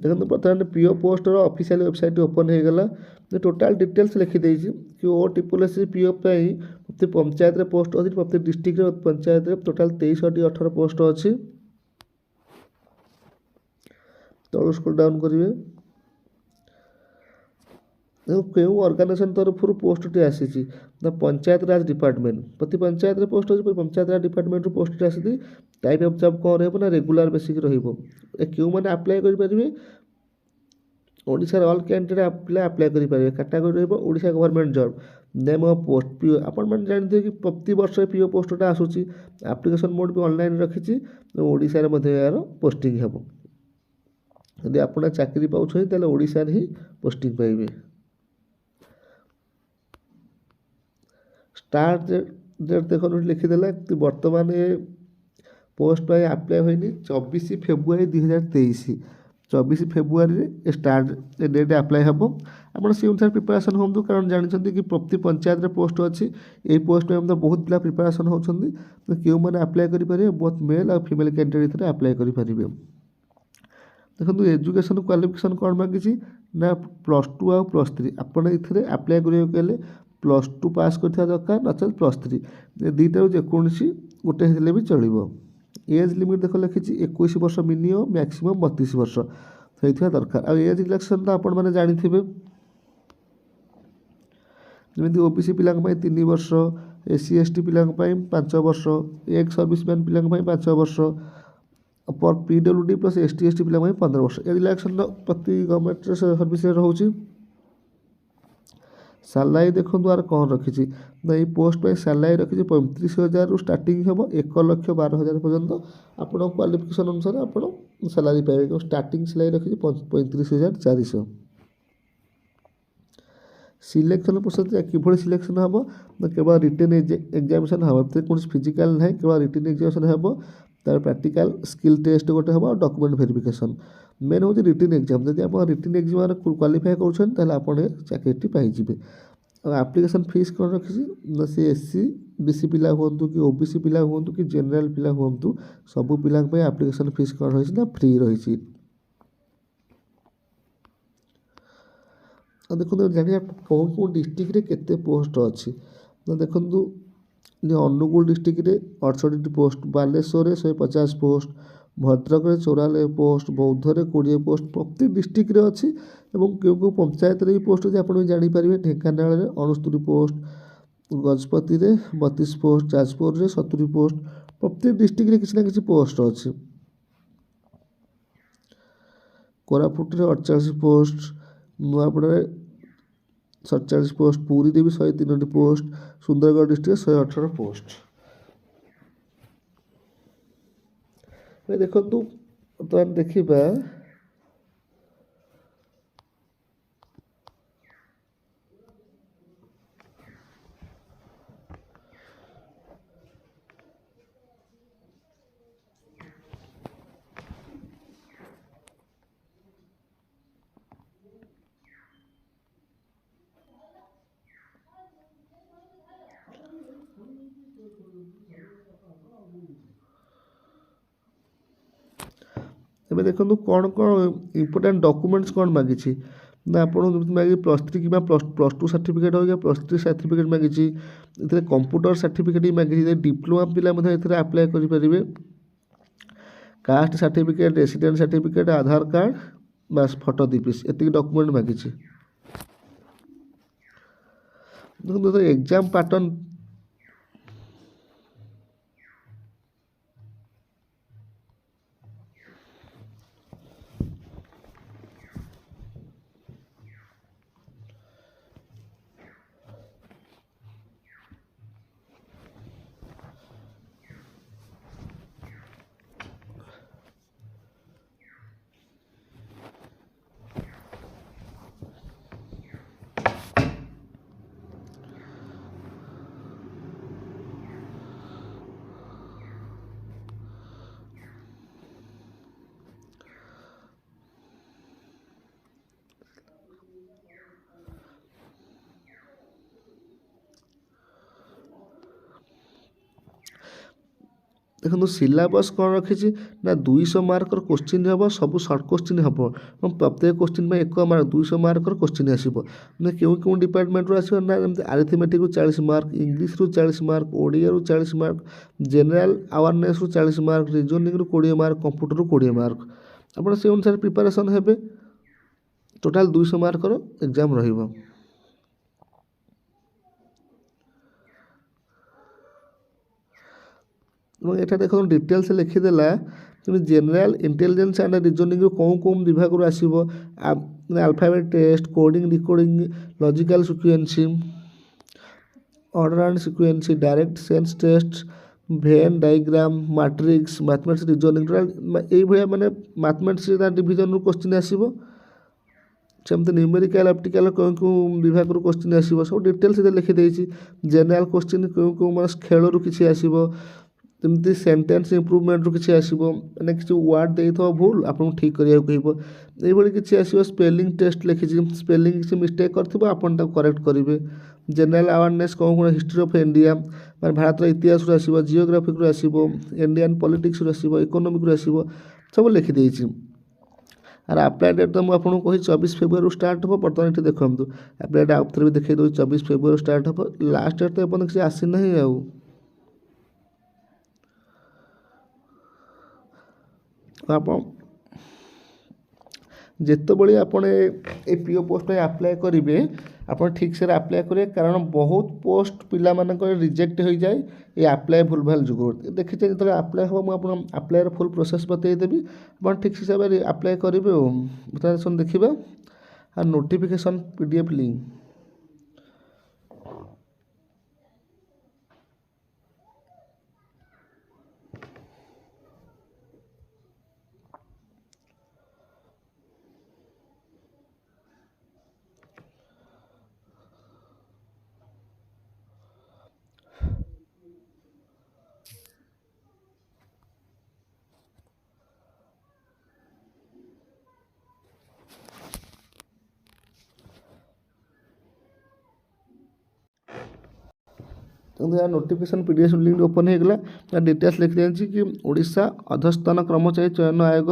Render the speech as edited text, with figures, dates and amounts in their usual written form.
देखो बर्तमान PO poster official website open हो गला टोटाल डिटेल्स लिखिदे कि ओ ट्रिपल एस पीओ प्रति पंचायत पोस्ट अच्छी प्रति डिस्ट्रिक्ट पंचायत टोटाल 2318 पोस्ट अच्छी तलू स्क्रॉल डाउन करेंगे क्यों ऑर्गेनाइजेशन तरफ पोस्टटी आसी पंचायत राज डिपार्टमेंट प्रति पंचायत पोस्ट अच्छे पंचायत राज डिपार्टमेंट पोस्ट आसी टाइप ऑफ जॉब कौन रहा रेगुलर बेसिक क्यों मैंने आप्लाय करेंगे ओडिशार ऑल कैंडिडेट आप्लाय करेंगे category Odisha government job name of post PO आपण मैंने जानते हैं कि प्रति वर्ष पीओ पोस्टा आसूसी एप्लिकेशन मोड भी ऑनलाइन रखी ओडिशा यार पोस्टिंग हम यदि आप चाकरी पाँच ओडिशा ही पोस्टिंग पाइबे स्टार्ट डेट देखो लिखिदेला बर्तमान पोस्ट पर आप्लाय होनी 24 February 2023 24 February start date apply हम आप से अनुसार प्रिपेरेसन हूँ कारण जानते कि प्रति पंचायत पोस्ट अच्छी यही पोस्ट में मतलब बहुत पिला प्रिपेरेसन होती तो क्यों मैंने आप्लाय करेंगे बोथ मेल और फीमेल कैंडिडेट आप्लाय करेंगे देखो एजुकेशन क्वालिफिकेशन कौन मांगी ना +2 आ +3 आपड़ ये आप्लाय करेंगे +2 पास कर दरकार नचेत +3 दुईटा जेकोसी गोटे भी चलो एज लिमिट देख लिखी 21 वर्ष मिनिमम मैक्सिमम 32 वर्ष होता दरकार आ एज रिलैक्सेशन तो आपण मैंने जानी जमी ओबीसी पिला 3 वर्ष एससी एसटी पिला 5 वर्ष एक्स सर्विसमैन पिला 5 वर्ष पर पीडब्ल्यूडी प्लस एसटी एसटी पिला 15 वर्ष ए रिलैक्सेशन प्रति गवर्नमेंट सर्विस रोचे सालारी देखो आर कौन रखी ना ये पोस्ट पर सालारी रखी 35,000 रु स्टार्टिंग हम 1,12,000 पर्यंत आप क्वालिफिकेशन अनुसार आप सालारी पाइबे स्टार्टिंग सालारी रखी 35,400 सिलेक्शन प्रोसेस किभली सिलेक्शन हम ना केवल रिटन एग्जामिनेशन हम कौन फिजिकाल ना केवल रिटन एग्जामिनेशन हम तार प्रैक्टिकल स्किल टेस्ट गोटे हम डॉक्यूमेंट वेरिफिकेशन मेन हूँ रिटन एग्जाम जब आप रिटन एग्जाम क्वालिफाई कर चाकरी पाइबे आप्लिकेशन फीस कौन रखी ना सी एससी बीसी पिला हूँ कि ओबीसी पिला हूँ कि जेनराल पिला हूँ सबू पिला आप्लिकेशन फीस कौन रही ना फ्री रही देखो जानिए कौन कौन डिस्ट्रिक्ट केते पोस्ट अच्छी ना देखो Angul district 68 post Baleshwar 150 post Bhadrak 94 post Boudh 20 post प्रति डिस्ट्रिक्ट अच्छी क्यों पंचायत पोस्ट अच्छी आप जानीपर Dhenkanal 69 post Gajapati 32 post Jajpur 70 post प्रति डिस्ट्रिक्ट किसी ना किसी पोस्ट अच्छी कोरापुट 48 पोस्ट नुआपड़ा 47 पोस्ट पुरी भी 103 पोस्ट सुंदरगढ़ डिस्ट्रिक्ट 118 पोस्ट देखो बर्तमान देखा एवं देखो कौन कौन इम्पोर्टाट डॉक्यूमेंट्स कौन मांगी ना आप मांगी +3 कि +2 सर्टिफिकेट हो गया +3 सर्टिफिकेट मांगी कंप्यूटर सर्टिफिकेट ही मांगी डिप्लोमा पिला आप्लाय करेंगे कास्ट सर्टिफिकेट रेसिडेंट सर्टिफिकेट आधार कार्ड बास फोटो 2 पीस ये डॉक्यूमेंट मांगी देखो एग्जाम पैटर्न ଦେଖନ୍ତୁ ସିଲାବସ୍ କ'ଣ ରଖିଛି ନା 200 ମାର୍କର କୋଶ୍ଚିନ୍ ହେବ, ସବୁ ସର୍ଟ କୋଶ୍ଚିନ୍ ହେବ ଏବଂ ପ୍ରତ୍ୟେକ କୋଶ୍ଚିନ୍ ପାଇଁ 1 ମାର୍କ 200 ମାର୍କର କୋଶ୍ଚିନ୍ ଆସିବ। ମାନେ କେଉଁ କେଉଁ ଡିପାର୍ଟମେଣ୍ଟରୁ ଆସିବ ନା ଯେମିତି ଆରିଥମେଟିକ୍ରୁ 40 ମାର୍କ, ଇଂଲିଶରୁ 40 ମାର୍କ, ଓଡ଼ିଆରୁ 40 ମାର୍କ, ଜେନେରାଲ୍ ଆୱାରନେସ୍ରୁ 40 ମାର୍କ, ରିଜନିଂରୁ 20 ମାର୍କ, କମ୍ପ୍ୟୁଟରରୁ 20 ମାର୍କ। ଆପଣ ସେ ଅନୁସାରେ ପ୍ରିପାରେସନ୍ ହେବେ। ଟୋଟାଲ୍ 200 ମାର୍କର ଏକ୍ଜାମ୍ ରହିବ। এবং এটা দেখুন ডিটেলস লেখিদেলা তুমি জেনারেল ইন্টেলিজেন্স আন্ড রিজনিংରୁ କେଉଁ ବିଭାଗରୁ ଆସିବ, alphabet test, coding decoding, logical sequence, order and sequence, direct sense test, venn diagram, matrix, mathematics reasoning, ଏଇଭଳିଆ ମାନେ ମ୍ୟାଥମେଟିକ୍ସ ତା ଡିଭିଜନରୁ କୋଶ୍ଚିନ୍ ଆସିବ। ସେମିତି ନ୍ୟୁମେରିକାଲ ଅପ୍ଟିକାଲ କେଉଁ ବିଭାଗରୁ କୋଶ୍ଚିନ୍ ଆସିବ ସବୁ ଡିଟେଲ୍ସ ଲେଖିଦେଇଛି। ଜେନେରାଲ କୋଶ୍ଚିନ୍ କେଉଁ ମାନେ ଖେଳରୁ କିଛି ଆସିବ, ଯେମିତି ସେଣ୍ଟେନ୍ସ ଇମ୍ପ୍ରୁଭମେଣ୍ଟରୁ କିଛି ଆସିବ, ମାନେ କିଛି ୱାର୍ଡ଼ ଦେଇଥିବ ଭୁଲ ଆପଣଙ୍କୁ ଠିକ୍ କରିବାକୁ କହିବ, ଏଇଭଳି କିଛି ଆସିବ। ସ୍ପେଲିଂ ଟେଷ୍ଟ ଲେଖିଛି, ସ୍ପେଲିଂ କିଛି ମିଷ୍ଟେକ୍ କରିଥିବ ଆପଣ ତାକୁ କରେକ୍ଟ କରିବେ। ଜେନେରାଲ ଆୱାରନେସ୍ କ'ଣ ହିଷ୍ଟ୍ରି ଅଫ୍ ଇଣ୍ଡିଆ ମାନେ ଭାରତର ଇତିହାସରୁ ଆସିବ, ଜିଓଗ୍ରାଫିରୁ ଆସିବ, ଇଣ୍ଡିଆନ୍ ପଲିଟିକ୍ସରୁ ଆସିବ, ଇକୋନୋମିକ୍ରୁ ଆସିବ, ସବୁ ଲେଖିଦେଇଛି। আর ଆପ୍ଲାଏ ଡେଟ୍ ତ ମୁଁ ଆପଣଙ୍କୁ କହି 24 ଫେବୃଆରୀରୁ ଷ୍ଟାର୍ଟ ହେବ। ବର୍ତ୍ତମାନ ଏଠି ଦେଖନ୍ତୁ ଆପ୍ଲାଏ ଡେଟ୍ ଆଉ ଥରେ ବି ଦେଖାଇ ଦେଉଛି, 24 ଫେବୃଆରୀରୁ ଷ୍ଟାର୍ଟ ହେବ। ଲାଷ୍ଟ ଡେଟ୍ ତ ଏପର୍ଯ୍ୟନ୍ତ କିଛି ଆସିନାହିଁ। ଆଉ ଆପଣ ଯେତେବେଳେ ଆପଣ ଏ ପିଓ ପୋଷ୍ଟ ପାଇଁ ଆପ୍ଲାଏ କରିବେ ଆପଣ ଠିକ୍ସେ ଆପ୍ଲାଏ କରିବେ, କାରଣ ବହୁତ ପୋଷ୍ଟ ପିଲାମାନଙ୍କର ରିଜେକ୍ଟ ହୋଇଯାଏ ଏ ଆପ୍ଲାଏ ଭୁଲଭାଲ ଯୋଗୁଁ। ଦେଖିଛେ ଯେତେବେଳେ ଆପ୍ଲାଏ ହେବ ମୁଁ ଆପଣ ଆପ୍ଲାଏର ଫୁଲ୍ ପ୍ରୋସେସ୍ ବତେଇଦେବି, ଆପଣ ଠିକ୍ ହିସାବରେ ଆପ୍ଲାଏ କରିବେ। ଆଉ ବର୍ତ୍ତମାନ ଦେଖିବା ଆଉ ନୋଟିଫିକେସନ୍ PDF ଲିଙ୍କ୍। କିନ୍ତୁ ଏହା ନୋଟିଫିକେସନ୍ PDF ଲିଙ୍କ୍ ଓପନ୍ ହୋଇଗଲା। ତା ଡିଟେଲ୍ସ ଲେଖିଯାଇଛି କି ଓଡ଼ିଶା ଅଧସ୍ତନ କର୍ମଚାରୀ ଚୟନ ଆୟୋଗ